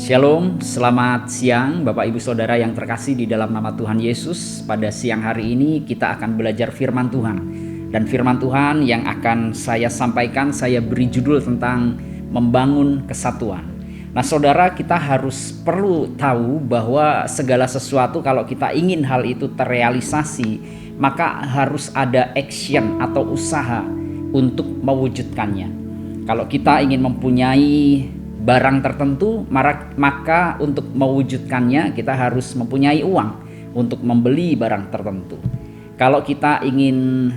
Shalom, selamat siang Bapak Ibu Saudara yang terkasih di dalam nama Tuhan Yesus. Pada siang hari ini kita akan belajar firman Tuhan. Dan firman Tuhan yang akan saya sampaikan, saya beri judul tentang membangun kesatuan. Nah saudara, kita harus perlu tahu bahwa segala sesuatu kalau kita ingin hal itu terrealisasi, maka harus ada action atau usaha untuk mewujudkannya. Kalau kita ingin mempunyai barang tertentu, maka untuk mewujudkannya kita harus mempunyai uang untuk membeli barang tertentu. Kalau kita ingin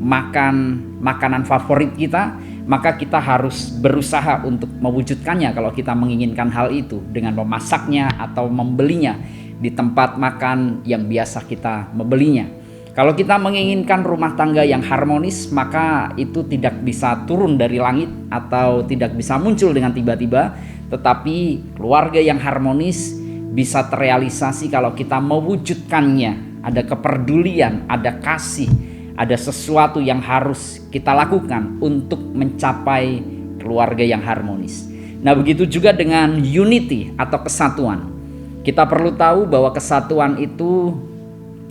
makan makanan favorit kita, maka kita harus berusaha untuk mewujudkannya kalau kita menginginkan hal itu dengan memasaknya atau membelinya di tempat makan yang biasa kita membelinya. Kalau kita menginginkan rumah tangga yang harmonis, maka itu tidak bisa turun dari langit atau tidak bisa muncul dengan tiba-tiba, tetapi keluarga yang harmonis bisa terrealisasi kalau kita mewujudkannya. Ada kepedulian, ada kasih, ada sesuatu yang harus kita lakukan untuk mencapai keluarga yang harmonis. Nah, begitu juga dengan unity atau kesatuan. Kita perlu tahu bahwa kesatuan itu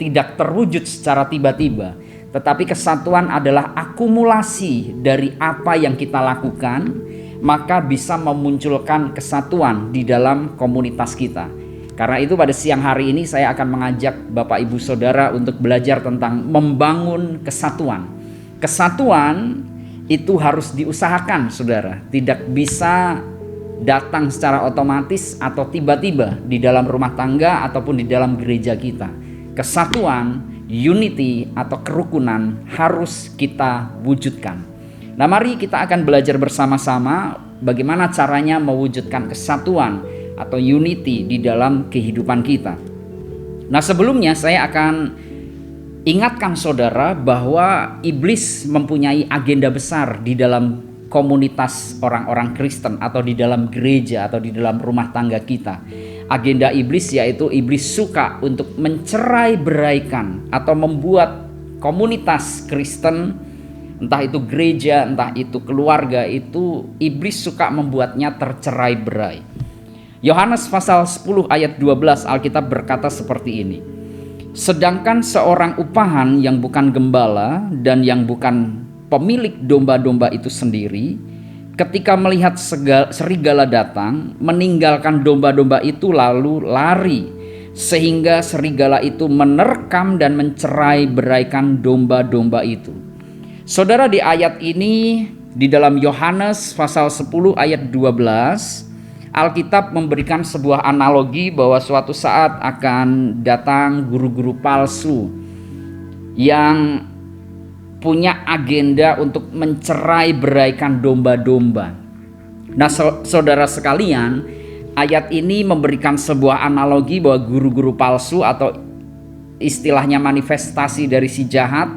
tidak terwujud secara tiba-tiba, tetapi kesatuan adalah akumulasi dari apa yang kita lakukan, maka bisa memunculkan kesatuan di dalam komunitas kita. Karena itu pada siang hari ini saya akan mengajak Bapak Ibu Saudara untuk belajar tentang membangun kesatuan. Kesatuan itu harus diusahakan, saudara. Tidak bisa datang secara otomatis atau tiba-tiba di dalam rumah tangga ataupun di dalam gereja kita. Kesatuan, unity atau kerukunan harus kita wujudkan. Nah, mari kita akan belajar bersama-sama bagaimana caranya mewujudkan kesatuan atau unity di dalam kehidupan kita. Nah, sebelumnya saya akan ingatkan saudara bahwa iblis mempunyai agenda besar di dalam komunitas orang-orang Kristen atau di dalam gereja atau di dalam rumah tangga kita. Agenda iblis yaitu iblis suka untuk mencerai-beraikan atau membuat komunitas Kristen, entah itu gereja, entah itu keluarga, itu iblis suka membuatnya tercerai-berai. Yohanes pasal 10 ayat 12 Alkitab berkata seperti ini. Sedangkan seorang upahan yang bukan gembala dan yang bukan pemilik domba-domba itu sendiri, ketika melihat serigala datang, meninggalkan domba-domba itu lalu lari, sehingga serigala itu menerkam dan mencerai-beraikan domba-domba itu. Saudara, di ayat ini di dalam Yohanes pasal 10 ayat 12, Alkitab memberikan sebuah analogi bahwa suatu saat akan datang guru-guru palsu yang punya agenda untuk mencerai-beraikan domba-domba. Nah, saudara sekalian, ayat ini memberikan sebuah analogi bahwa guru-guru palsu atau istilahnya manifestasi dari si jahat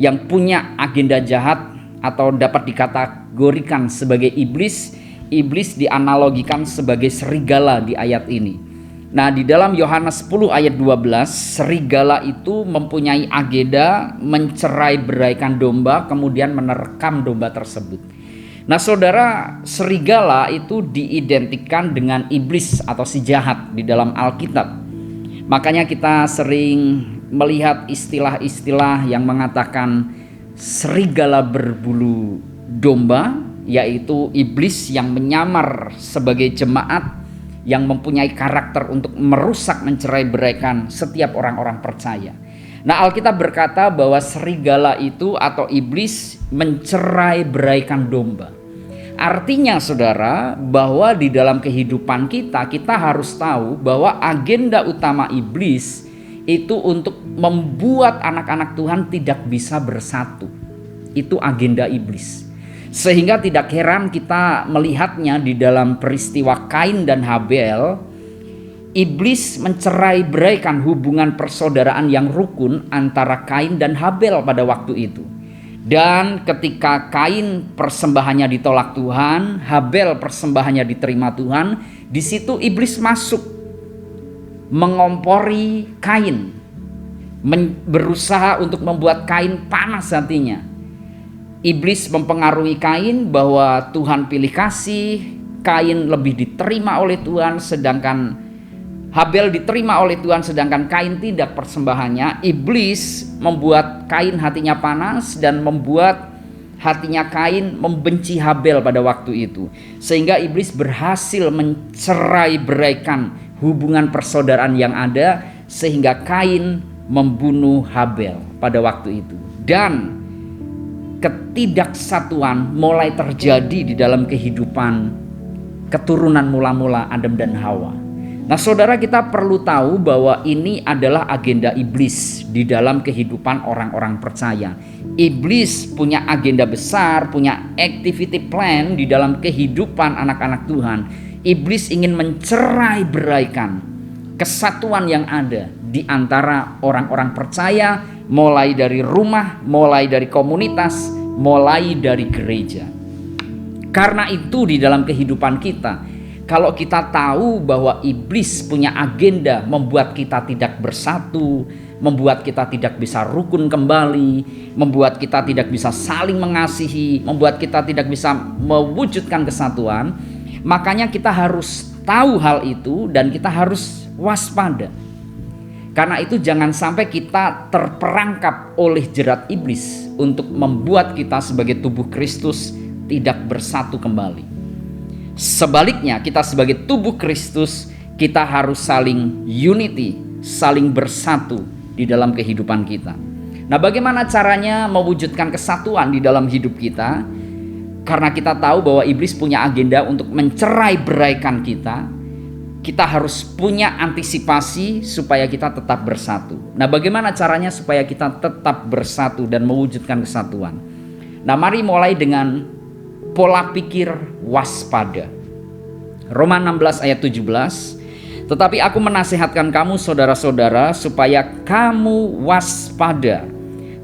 yang punya agenda jahat atau dapat dikategorikan sebagai iblis. Iblis dianalogikan sebagai serigala di ayat ini. Nah, di dalam Yohanes 10 ayat 12, serigala itu mempunyai agenda mencerai-beraikan domba, kemudian menerkam domba tersebut. Nah, saudara, serigala itu diidentikan dengan iblis atau si jahat di dalam Alkitab. Makanya kita sering melihat istilah-istilah yang mengatakan serigala berbulu domba, yaitu iblis yang menyamar sebagai jemaat yang mempunyai karakter untuk merusak, mencerai-beraikan setiap orang-orang percaya. Nah, Alkitab berkata bahwa serigala itu atau iblis mencerai-beraikan domba. Artinya saudara, bahwa di dalam kehidupan kita harus tahu bahwa agenda utama iblis itu untuk membuat anak-anak Tuhan tidak bisa bersatu. Itu agenda iblis. Sehingga tidak heran kita melihatnya di dalam peristiwa Kain dan Habel. Iblis mencerai-beraikan hubungan persaudaraan yang rukun antara Kain dan Habel pada waktu itu. Dan ketika Kain persembahannya ditolak Tuhan, Habel persembahannya diterima Tuhan, di situ iblis masuk mengompori Kain, berusaha untuk membuat Kain panas hatinya. Iblis mempengaruhi Kain bahwa Tuhan pilih kasih, Kain lebih diterima oleh Tuhan, sedangkan Habel diterima oleh Tuhan, sedangkan Kain tidak persembahannya. Iblis membuat Kain hatinya panas dan membuat hatinya Kain membenci Habel pada waktu itu, sehingga iblis berhasil mencerai-beraikan hubungan persaudaraan yang ada, sehingga Kain membunuh Habel pada waktu itu. Dan ketidaksatuan mulai terjadi di dalam kehidupan keturunan mula-mula Adam dan Hawa. Nah, saudara, kita perlu tahu bahwa ini adalah agenda iblis di dalam kehidupan orang-orang percaya. Iblis punya agenda besar, punya activity plan di dalam kehidupan anak-anak Tuhan. Iblis ingin mencerai-beraikan kesatuan yang ada di antara orang-orang percaya, mulai dari rumah, mulai dari komunitas, mulai dari gereja. Karena itu di dalam kehidupan kita, kalau kita tahu bahwa iblis punya agenda membuat kita tidak bersatu, membuat kita tidak bisa rukun kembali, membuat kita tidak bisa saling mengasihi, membuat kita tidak bisa mewujudkan kesatuan, makanya kita harus tahu hal itu dan kita harus waspada. Karena itu jangan sampai kita terperangkap oleh jerat iblis untuk membuat kita sebagai tubuh Kristus tidak bersatu kembali. Sebaliknya, kita sebagai tubuh Kristus, kita harus saling unity, saling bersatu di dalam kehidupan kita. Nah, bagaimana caranya mewujudkan kesatuan di dalam hidup kita? Karena kita tahu bahwa iblis punya agenda untuk mencerai-beraikan kita, kita harus punya antisipasi supaya kita tetap bersatu. Nah, bagaimana caranya supaya kita tetap bersatu dan mewujudkan kesatuan? Nah, mari mulai dengan pola pikir waspada. Roma 16 ayat 17. Tetapi aku menasihatkan kamu saudara-saudara supaya kamu waspada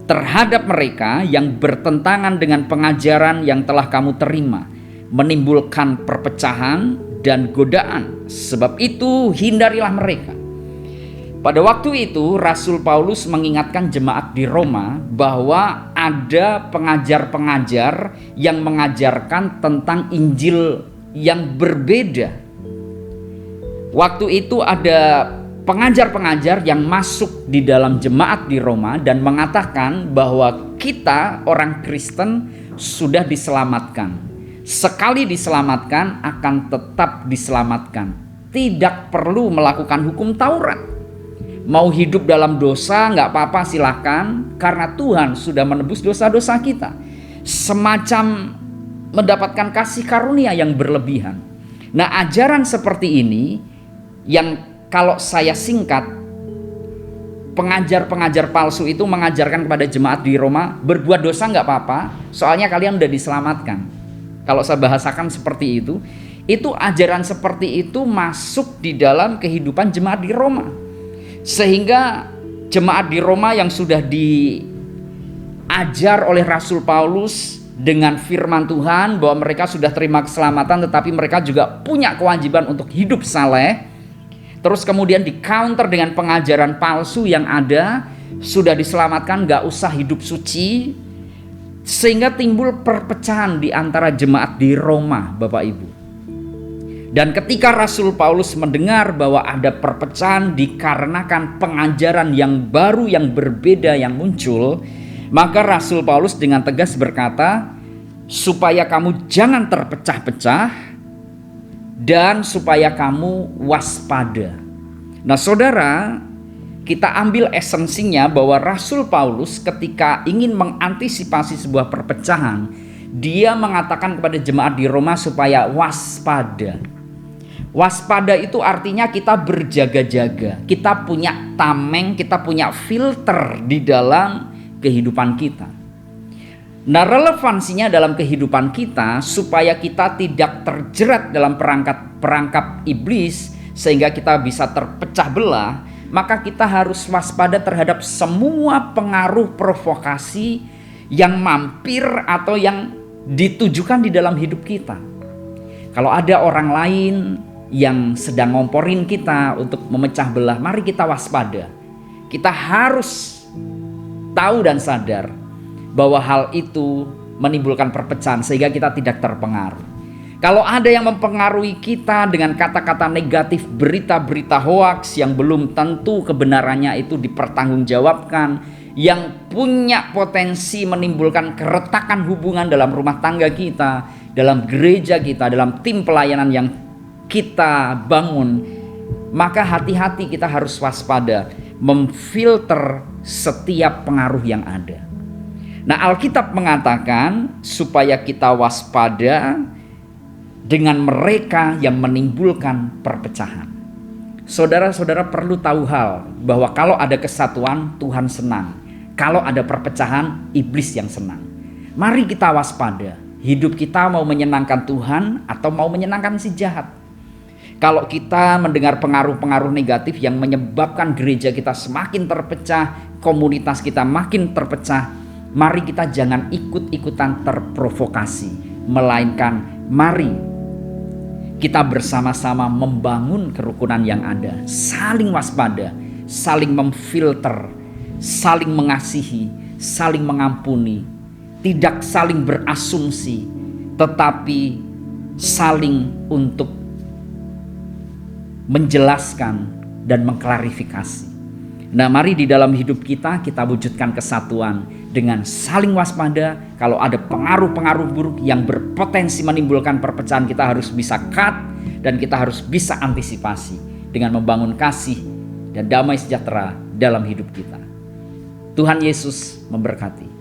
terhadap mereka yang bertentangan dengan pengajaran yang telah kamu terima, menimbulkan perpecahan dan godaan. Sebab itu hindarilah mereka. Pada waktu itu Rasul Paulus mengingatkan jemaat di Roma bahwa ada pengajar-pengajar yang mengajarkan tentang Injil yang berbeda. Waktu itu ada pengajar-pengajar yang masuk di dalam jemaat di Roma dan mengatakan bahwa kita orang Kristen sudah diselamatkan. Sekali diselamatkan akan tetap diselamatkan. Tidak perlu melakukan hukum Taurat. Mau hidup dalam dosa nggak apa-apa, silahkan, karena Tuhan sudah menebus dosa-dosa kita. Semacam mendapatkan kasih karunia yang berlebihan. Nah, ajaran seperti ini yang kalau saya singkat, pengajar-pengajar palsu itu mengajarkan kepada jemaat di Roma, berbuat dosa nggak apa-apa, soalnya kalian udah diselamatkan. Kalau saya bahasakan seperti itu ajaran seperti itu masuk di dalam kehidupan jemaat di Roma. Sehingga jemaat di Roma yang sudah diajar oleh Rasul Paulus dengan firman Tuhan bahwa mereka sudah terima keselamatan, tetapi mereka juga punya kewajiban untuk hidup saleh. Terus kemudian di counter dengan pengajaran palsu yang ada, sudah diselamatkan gak usah hidup suci. Sehingga timbul perpecahan di antara jemaat di Roma, Bapak Ibu. Dan ketika Rasul Paulus mendengar bahwa ada perpecahan dikarenakan pengajaran yang baru yang berbeda yang muncul, maka Rasul Paulus dengan tegas berkata, supaya kamu jangan terpecah-pecah dan supaya kamu waspada. Nah, saudara, kita ambil esensinya bahwa Rasul Paulus ketika ingin mengantisipasi sebuah perpecahan, dia mengatakan kepada jemaat di Roma supaya waspada. Waspada itu artinya kita berjaga-jaga, kita punya tameng, kita punya filter di dalam kehidupan kita. Nah, relevansinya dalam kehidupan kita supaya kita tidak terjerat dalam perangkap iblis sehingga kita bisa terpecah belah, maka kita harus waspada terhadap semua pengaruh provokasi yang mampir atau yang ditujukan di dalam hidup kita. Kalau ada orang lain yang sedang ngomporin kita untuk memecah belah, mari kita waspada. Kita harus tahu dan sadar bahwa hal itu menimbulkan perpecahan sehingga kita tidak terpengaruh. Kalau ada yang mempengaruhi kita dengan kata-kata negatif, berita-berita hoaks yang belum tentu kebenarannya itu dipertanggungjawabkan, yang punya potensi menimbulkan keretakan hubungan dalam rumah tangga kita, dalam gereja kita, dalam tim pelayanan yang kita bangun, maka hati-hati, kita harus waspada, memfilter setiap pengaruh yang ada. Nah, Alkitab mengatakan supaya kita waspada dengan mereka yang menimbulkan perpecahan. Saudara-saudara perlu tahu hal bahwa kalau ada kesatuan, Tuhan senang. Kalau ada perpecahan, iblis yang senang. Mari kita waspada. Hidup kita mau menyenangkan Tuhan atau mau menyenangkan si jahat. Kalau kita mendengar pengaruh-pengaruh negatif yang menyebabkan gereja kita semakin terpecah, komunitas kita makin terpecah, mari kita jangan ikut-ikutan terprovokasi, melainkan mari kita bersama-sama membangun kerukunan yang ada, saling waspada, saling memfilter, saling mengasihi, saling mengampuni, tidak saling berasumsi, tetapi saling untuk menjelaskan dan mengklarifikasi. Nah, mari di dalam hidup kita wujudkan kesatuan dengan saling waspada. Kalau ada pengaruh-pengaruh buruk yang berpotensi menimbulkan perpecahan, kita harus bisa cut dan kita harus bisa antisipasi dengan membangun kasih dan damai sejahtera dalam hidup kita. Tuhan Yesus memberkati.